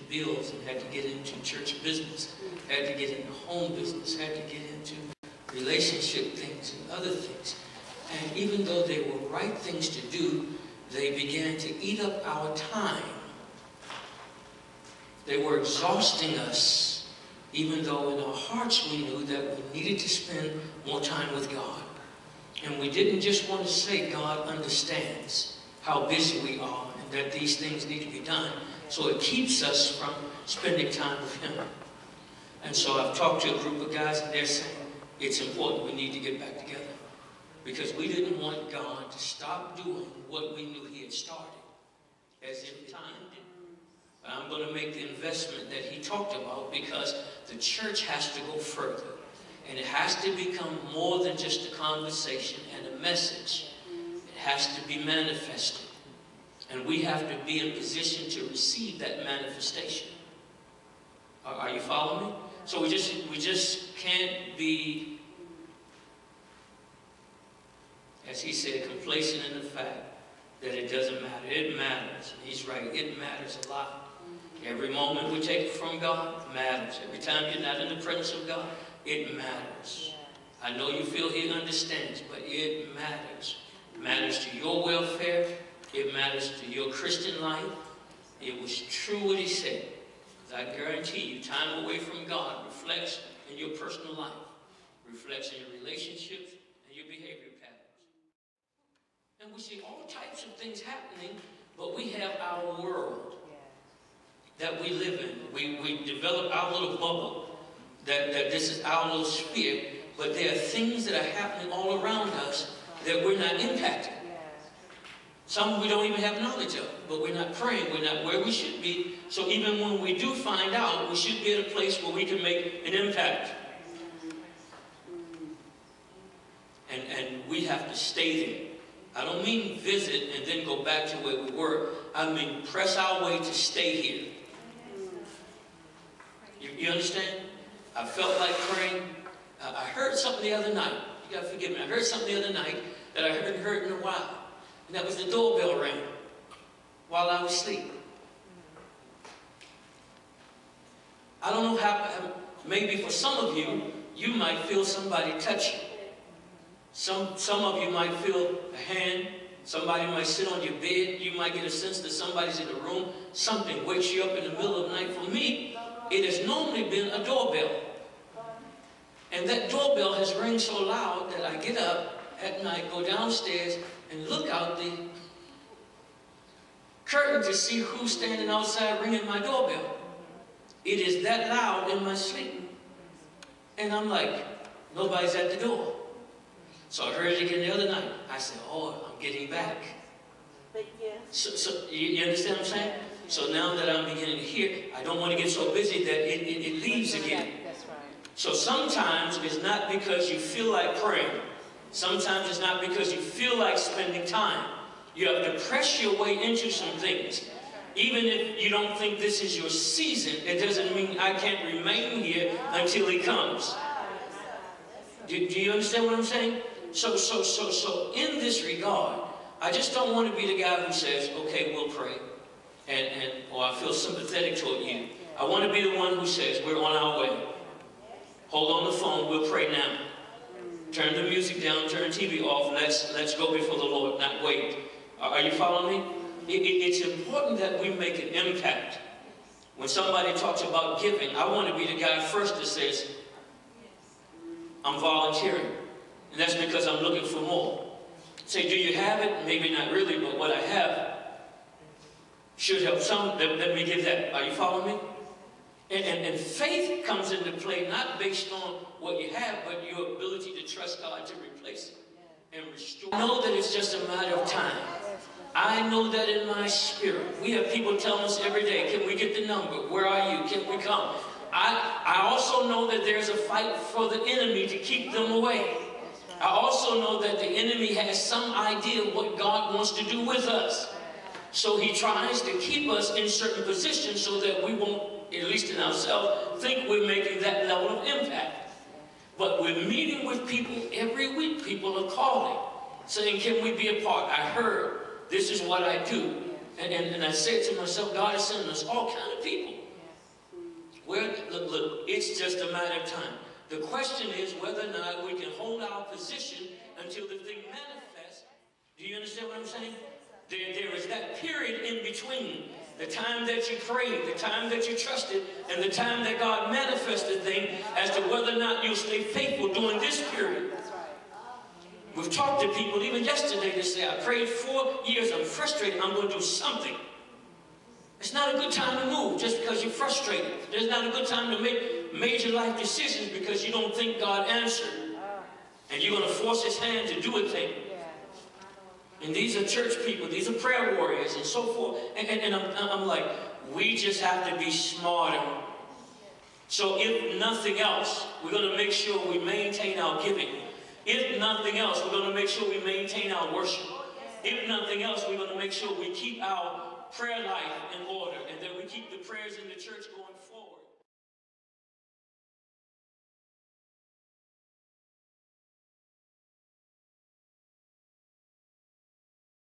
bills and had to get into church business, had to get into home business, had to get into relationship things and other things. And even though they were right things to do, they began to eat up our time. They were exhausting us, even though in our hearts we knew that we needed to spend more time with God. And we didn't just want to say God understands how busy we are and that these things need to be done. So it keeps us from spending time with Him. And so I've talked to a group of guys and they're saying, it's important, we need to get back together. Because we didn't want God to stop doing what we knew He had started as if time did. But I'm going to make the investment that he talked about, because the church has to go further. And it has to become more than just a conversation and a message. It has to be manifested. And we have to be in position to receive that manifestation. Are you following me? So we just can't be, as he said, complacent in the fact that it doesn't matter. It matters. He's right. It matters a lot. Every moment we take from God matters. Every time you're not in the presence of God, it matters. I know you feel He understands, but it matters. It matters to your welfare. It matters to your Christian life. It was true what he said. Because I guarantee you, time away from God reflects in your personal life, reflects in your relationships and your behavior patterns. And we see all types of things happening, but we have our world that we live in. We develop our little bubble, that this is our little sphere, but there are things that are happening all around us that we're not impacting. Some we don't even have knowledge of, but we're not praying, we're not where we should be. So even when we do find out, we should be at a place where we can make an impact. And we have to stay there. I don't mean visit and then go back to where we were. I mean press our way to stay here. You understand? I felt like praying. I heard something the other night. You got to forgive me. I heard something the other night that I hadn't heard in a while. And that was the doorbell rang while I was asleep. I don't know how, maybe for some of you, you might feel somebody touch you. Some of you might feel a hand. Somebody might sit on your bed. You might get a sense that somebody's in the room. Something wakes you up in the middle of the night. For me, it has normally been a doorbell. And that doorbell has rang so loud that I get up at night, go downstairs, and look out the curtain to see who's standing outside ringing my doorbell. It is that loud in my sleep. And I'm like, nobody's at the door. So I heard it again the other night. I said, oh, I'm getting back. So you understand what I'm saying? So now that I'm beginning to hear, I don't want to get so busy that it leaves again. That's right. So sometimes it's not because you feel like praying. Sometimes it's not because you feel like spending time. You have to press your way into some things. Even if you don't think this is your season, it doesn't mean I can't remain here until He comes. Do you understand what I'm saying? So in this regard, I just don't want to be the guy who says, okay, we'll pray, or I feel sympathetic toward you. I want to be the one who says, we're on our way. Hold on the phone, we'll pray now. Turn the music down, turn TV off, let's go before the Lord, not wait. Are you following me? It's important that we make an impact. When somebody talks about giving, I want to be the guy first that says, I'm volunteering. And that's because I'm looking for more. Say, do you have it? Maybe not really, but what I have should help some. Let me give that. Are you following me? And faith comes into play not based on what you have, but your ability to trust God to replace it and restore. I know that it's just a matter of time. I know that in my spirit. We have people telling us every day, can we get the number? Where are you? Can we come? I also know that there's a fight for the enemy to keep them away. I also know that the enemy has some idea of what God wants to do with us. So he tries to keep us in certain positions so that we won't, at least in ourselves, think we're making that level of impact. But we're meeting with people every week. People are calling, saying, can we be a part? I heard, this is what I do. And I said to myself, God is sending us all kinds of people Look, it's just a matter of time. The question is whether or not we can hold our position until the thing manifests. Do you understand what I'm saying? There is that period in between. The time that you prayed, the time that you trusted, and the time that God manifested the thing as to whether or not you'll stay faithful during this period. We've talked to people, even yesterday, they say, I prayed 4 years, I'm frustrated, I'm going to do something. It's not a good time to move just because you're frustrated. It's not a good time to make major life decisions because you don't think God answered. And you're going to force his hand to do a thing. And these are church people, these are prayer warriors and so forth. And I'm like, we just have to be smarter. So if nothing else, we're going to make sure we maintain our giving. If nothing else, we're going to make sure we maintain our worship. If nothing else, we're going to make sure we keep our prayer life in order and that we keep the prayers in the church going forward.